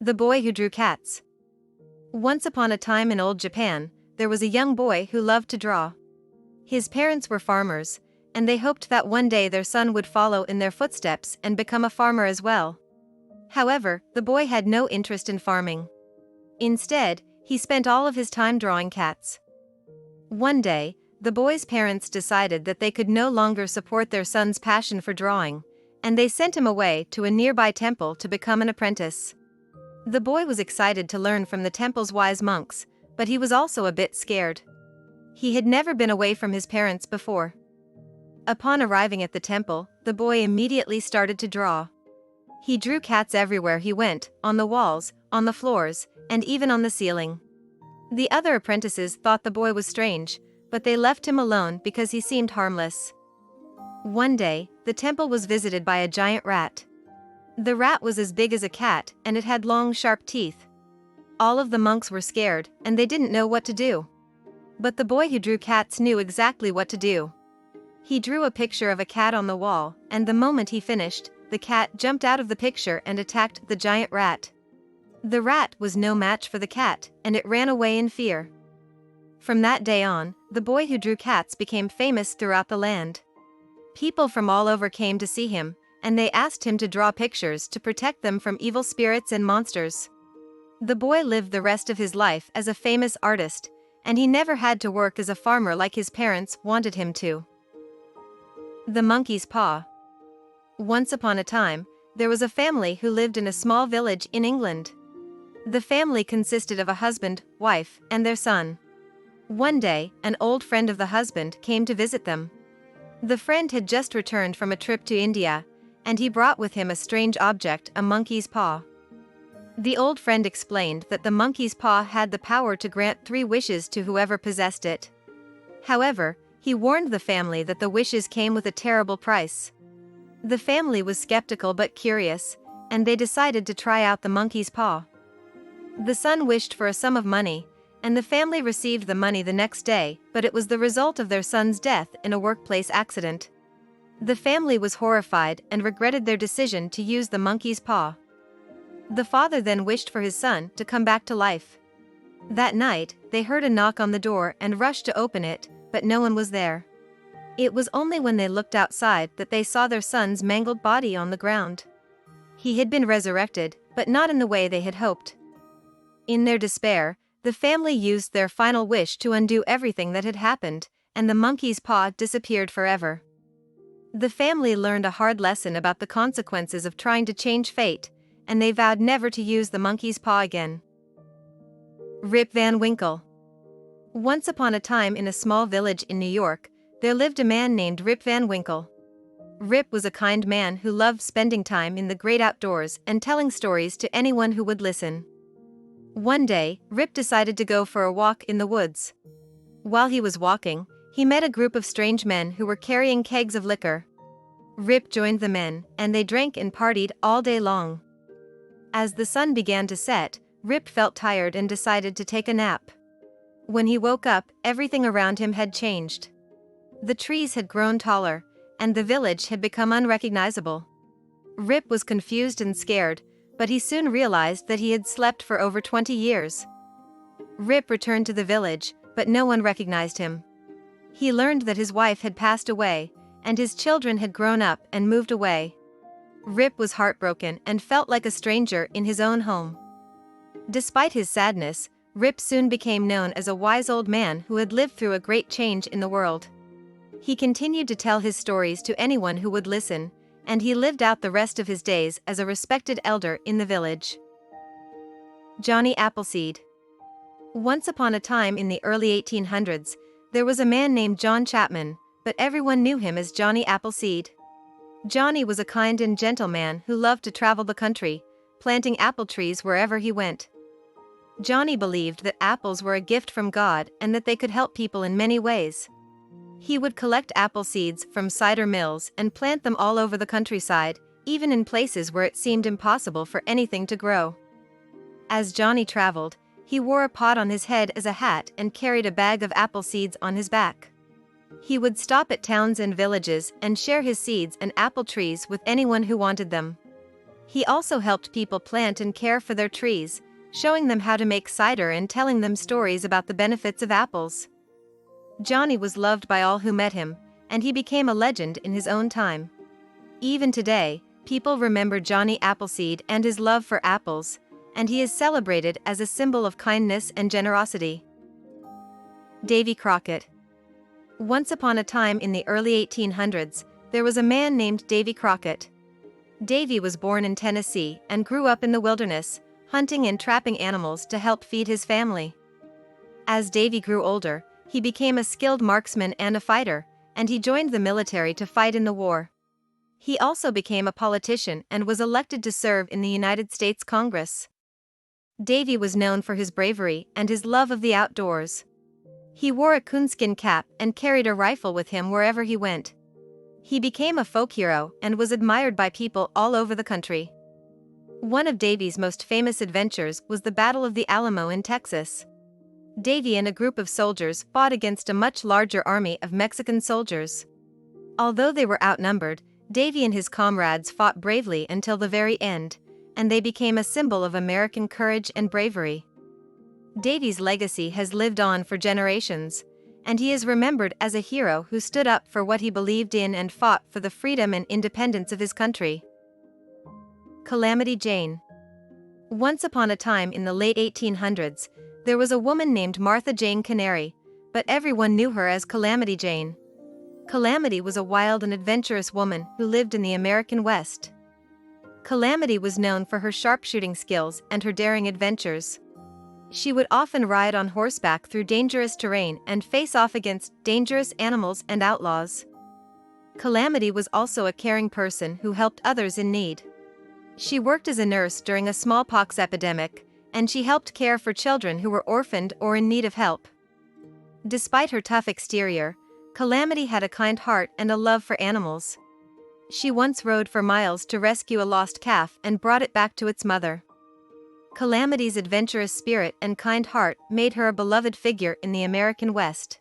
The Boy Who Drew Cats. Once upon a time in old Japan, there was a young boy who loved to draw. His parents were farmers, and they hoped that one day their son would follow in their footsteps and become a farmer as well. However, the boy had no interest in farming. Instead, he spent all of his time drawing cats. One day, the boy's parents decided that they could no longer support their son's passion for drawing, and they sent him away to a nearby temple to become an apprentice. The boy was excited to learn from the temple's wise monks, but he was also a bit scared. He had never been away from his parents before. Upon arriving at the temple, the boy immediately started to draw. He drew cats everywhere he went, on the walls, on the floors, and even on the ceiling. The other apprentices thought the boy was strange, but they left him alone because he seemed harmless. One day, the temple was visited by a giant rat. The rat was as big as a cat, and it had long, sharp teeth. All of the monks were scared, and they didn't know what to do. But the boy who drew cats knew exactly what to do. He drew a picture of a cat on the wall, and the moment he finished, the cat jumped out of the picture and attacked the giant rat. The rat was no match for the cat, and it ran away in fear. From that day on, the boy who drew cats became famous throughout the land. People from all over came to see him, and they asked him to draw pictures to protect them from evil spirits and monsters. The boy lived the rest of his life as a famous artist, and he never had to work as a farmer like his parents wanted him to. The Monkey's Paw. Once upon a time, there was a family who lived in a small village in England. The family consisted of a husband, wife, and their son. One day, an old friend of the husband came to visit them. The friend had just returned from a trip to India, and he brought with him a strange object, a monkey's paw. The old friend explained that the monkey's paw had the power to grant 3 wishes to whoever possessed it. However, he warned the family that the wishes came with a terrible price. The family was skeptical but curious, and they decided to try out the monkey's paw. The son wished for a sum of money, and the family received the money the next day, but it was the result of their son's death in a workplace accident. The family was horrified and regretted their decision to use the monkey's paw. The father then wished for his son to come back to life. That night, they heard a knock on the door and rushed to open it, but no one was there. It was only when they looked outside that they saw their son's mangled body on the ground. He had been resurrected, but not in the way they had hoped. In their despair, the family used their final wish to undo everything that had happened, and the monkey's paw disappeared forever. The family learned a hard lesson about the consequences of trying to change fate, and they vowed never to use the monkey's paw again. Rip Van Winkle. Once upon a time in a small village in New York, there lived a man named Rip Van Winkle. Rip was a kind man who loved spending time in the great outdoors and telling stories to anyone who would listen. One day, Rip decided to go for a walk in the woods. While he was walking, he met a group of strange men who were carrying kegs of liquor. Rip joined the men, and they drank and partied all day long. As the sun began to set, Rip felt tired and decided to take a nap. When he woke up, everything around him had changed. The trees had grown taller, and the village had become unrecognizable. Rip was confused and scared, but he soon realized that he had slept for over 20 years. Rip returned to the village, but no one recognized him. He learned that his wife had passed away, and his children had grown up and moved away. Rip was heartbroken and felt like a stranger in his own home. Despite his sadness, Rip soon became known as a wise old man who had lived through a great change in the world. He continued to tell his stories to anyone who would listen, and he lived out the rest of his days as a respected elder in the village. Johnny Appleseed. Once upon a time in the early 1800s, there was a man named John Chapman, but everyone knew him as Johnny Appleseed. Johnny was a kind and gentle man who loved to travel the country, planting apple trees wherever he went. Johnny believed that apples were a gift from God and that they could help people in many ways. He would collect apple seeds from cider mills and plant them all over the countryside, even in places where it seemed impossible for anything to grow. As Johnny traveled, he wore a pot on his head as a hat and carried a bag of apple seeds on his back. He would stop at towns and villages and share his seeds and apple trees with anyone who wanted them. He also helped people plant and care for their trees, showing them how to make cider and telling them stories about the benefits of apples. Johnny was loved by all who met him, and he became a legend in his own time. Even today, people remember Johnny Appleseed and his love for apples, and he is celebrated as a symbol of kindness and generosity. Davy Crockett. Once upon a time in the early 1800s, there was a man named Davy Crockett. Davy was born in Tennessee and grew up in the wilderness, hunting and trapping animals to help feed his family. As Davy grew older, he became a skilled marksman and a fighter, and he joined the military to fight in the war. He also became a politician and was elected to serve in the United States Congress. Davy was known for his bravery and his love of the outdoors. He wore a coonskin cap and carried a rifle with him wherever he went. He became a folk hero and was admired by people all over the country. One of Davy's most famous adventures was the Battle of the Alamo in Texas. Davy and a group of soldiers fought against a much larger army of Mexican soldiers. Although they were outnumbered, Davy and his comrades fought bravely until the very end, and they became a symbol of American courage and bravery. Davy's legacy has lived on for generations, and he is remembered as a hero who stood up for what he believed in and fought for the freedom and independence of his country. Calamity Jane. Once upon a time in the late 1800s, there was a woman named Martha Jane Canary, but everyone knew her as Calamity Jane. Calamity was a wild and adventurous woman who lived in the American West. Calamity was known for her sharpshooting skills and her daring adventures. She would often ride on horseback through dangerous terrain and face off against dangerous animals and outlaws. Calamity was also a caring person who helped others in need. She worked as a nurse during a smallpox epidemic, and she helped care for children who were orphaned or in need of help. Despite her tough exterior, Calamity had a kind heart and a love for animals. She once rode for miles to rescue a lost calf and brought it back to its mother. Calamity's adventurous spirit and kind heart made her a beloved figure in the American West.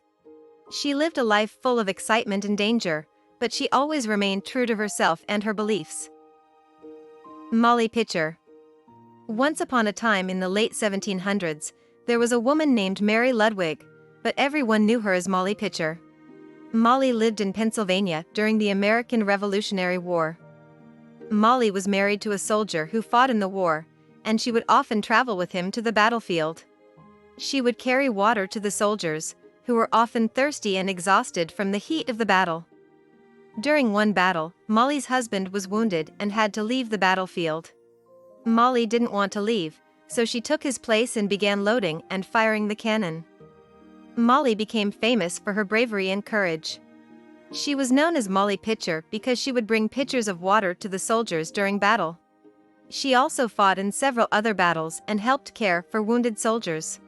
She lived a life full of excitement and danger, but she always remained true to herself and her beliefs. Molly Pitcher. Once upon a time in the late 1700s, there was a woman named Mary Ludwig, but everyone knew her as Molly Pitcher. Molly lived in Pennsylvania during the American Revolutionary War. Molly was married to a soldier who fought in the war, and she would often travel with him to the battlefield. She would carry water to the soldiers, who were often thirsty and exhausted from the heat of the battle. During one battle, Molly's husband was wounded and had to leave the battlefield. Molly didn't want to leave, so she took his place and began loading and firing the cannon. Molly became famous for her bravery and courage. She was known as Molly Pitcher because she would bring pitchers of water to the soldiers during battle. She also fought in several other battles and helped care for wounded soldiers.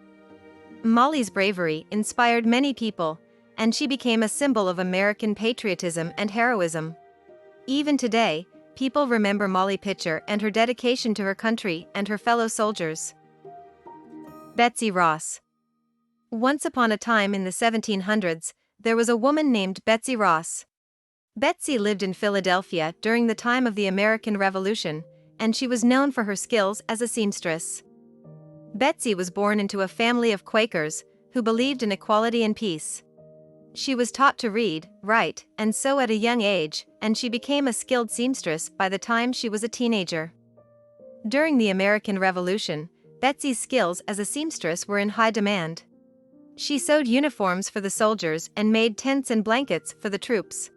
Molly's bravery inspired many people, and she became a symbol of American patriotism and heroism. Even today, people remember Molly Pitcher and her dedication to her country and her fellow soldiers. Betsy Ross. Once upon a time in the 1700s, there was a woman named Betsy Ross. Betsy lived in Philadelphia during the time of the American Revolution, and she was known for her skills as a seamstress. Betsy was born into a family of Quakers who believed in equality and peace. She was taught to read, write, and sew at a young age, and she became a skilled seamstress by the time she was a teenager. During the American Revolution, Betsy's skills as a seamstress were in high demand. She sewed uniforms for the soldiers and made tents and blankets for the troops.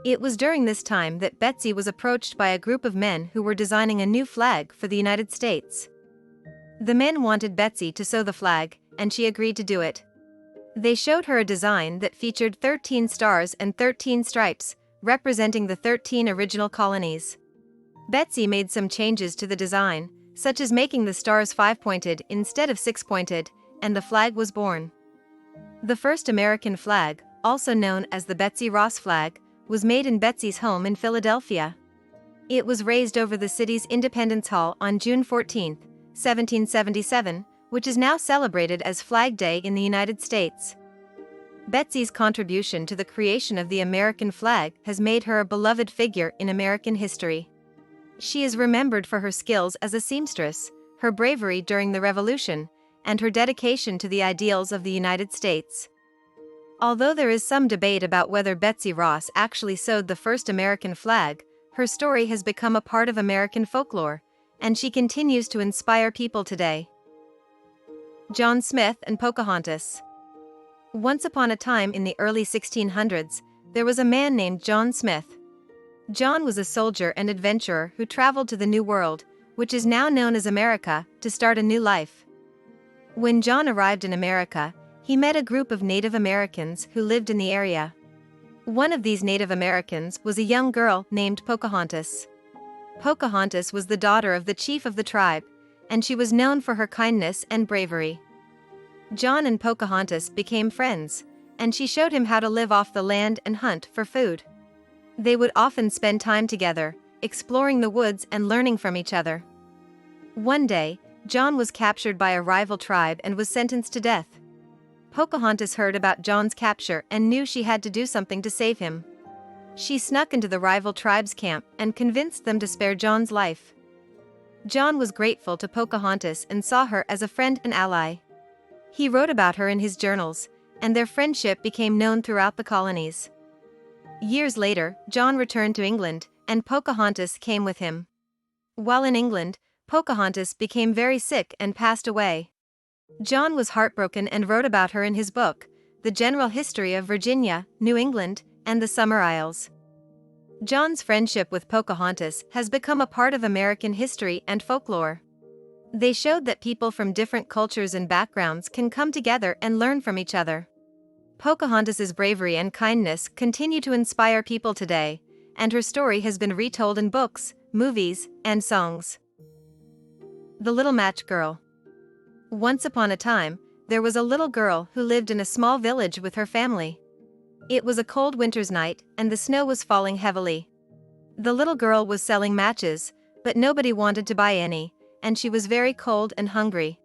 It was during this time that Betsy was approached by a group of men who were designing a new flag for the United States. The men wanted Betsy to sew the flag, and she agreed to do it. They showed her a design that featured 13 stars and 13 stripes, representing the 13 original colonies. Betsy made some changes to the design, such as making the stars 5-pointed instead of 6-pointed, and the flag was born. The first American flag, also known as the Betsy Ross flag, was made in Betsy's home in Philadelphia. It was raised over the city's Independence Hall on June 14, 1777, which is now celebrated as Flag Day in the United States. Betsy's contribution to the creation of the American flag has made her a beloved figure in American history. She is remembered for her skills as a seamstress, her bravery during the Revolution, and her dedication to the ideals of the United States. Although there is some debate about whether Betsy Ross actually sewed the first American flag, her story has become a part of American folklore, and she continues to inspire people today. John Smith and Pocahontas. Once upon a time in the early 1600s, there was a man named John Smith. John was a soldier and adventurer who traveled to the New World, which is now known as America, to start a new life. When John arrived in America, he met a group of Native Americans who lived in the area. One of these Native Americans was a young girl named Pocahontas. Pocahontas was the daughter of the chief of the tribe, and she was known for her kindness and bravery. John and Pocahontas became friends, and she showed him how to live off the land and hunt for food. They would often spend time together, exploring the woods and learning from each other. One day, John was captured by a rival tribe and was sentenced to death. Pocahontas heard about John's capture and knew she had to do something to save him. She snuck into the rival tribe's camp and convinced them to spare John's life. John was grateful to Pocahontas and saw her as a friend and ally. He wrote about her in his journals, and their friendship became known throughout the colonies. Years later, John returned to England, and Pocahontas came with him. While in England, Pocahontas became very sick and passed away. John was heartbroken and wrote about her in his book, The General History of Virginia, New England, and the Summer Isles. John's friendship with Pocahontas has become a part of American history and folklore. They showed that people from different cultures and backgrounds can come together and learn from each other. Pocahontas's bravery and kindness continue to inspire people today, and her story has been retold in books, movies, and songs. The Little Match Girl. Once upon a time, there was a little girl who lived in a small village with her family. It was a cold winter's night, and the snow was falling heavily. The little girl was selling matches, but nobody wanted to buy any, and she was very cold and hungry.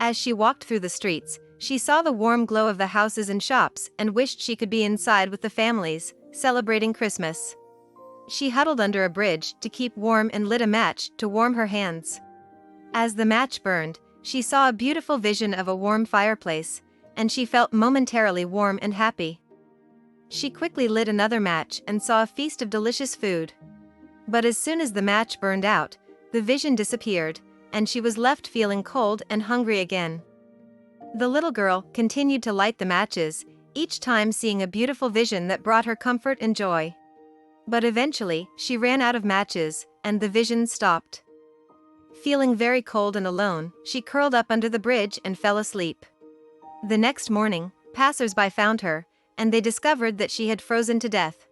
As she walked through the streets, she saw the warm glow of the houses and shops and wished she could be inside with the families, celebrating Christmas. She huddled under a bridge to keep warm and lit a match to warm her hands. As the match burned, she saw a beautiful vision of a warm fireplace, and she felt momentarily warm and happy. She quickly lit another match and saw a feast of delicious food. But as soon as the match burned out, the vision disappeared, and she was left feeling cold and hungry again. The little girl continued to light the matches, each time seeing a beautiful vision that brought her comfort and joy. But eventually, she ran out of matches, and the vision stopped. Feeling very cold and alone, she curled up under the bridge and fell asleep. The next morning, passers-by found her, and they discovered that she had frozen to death.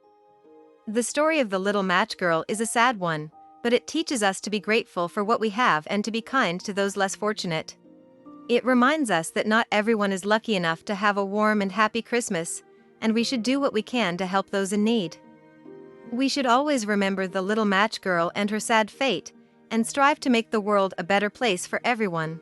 The story of the little match girl is a sad one, but it teaches us to be grateful for what we have and to be kind to those less fortunate. It reminds us that not everyone is lucky enough to have a warm and happy Christmas, and we should do what we can to help those in need. We should always remember the little match girl and her sad fate, and strive to make the world a better place for everyone.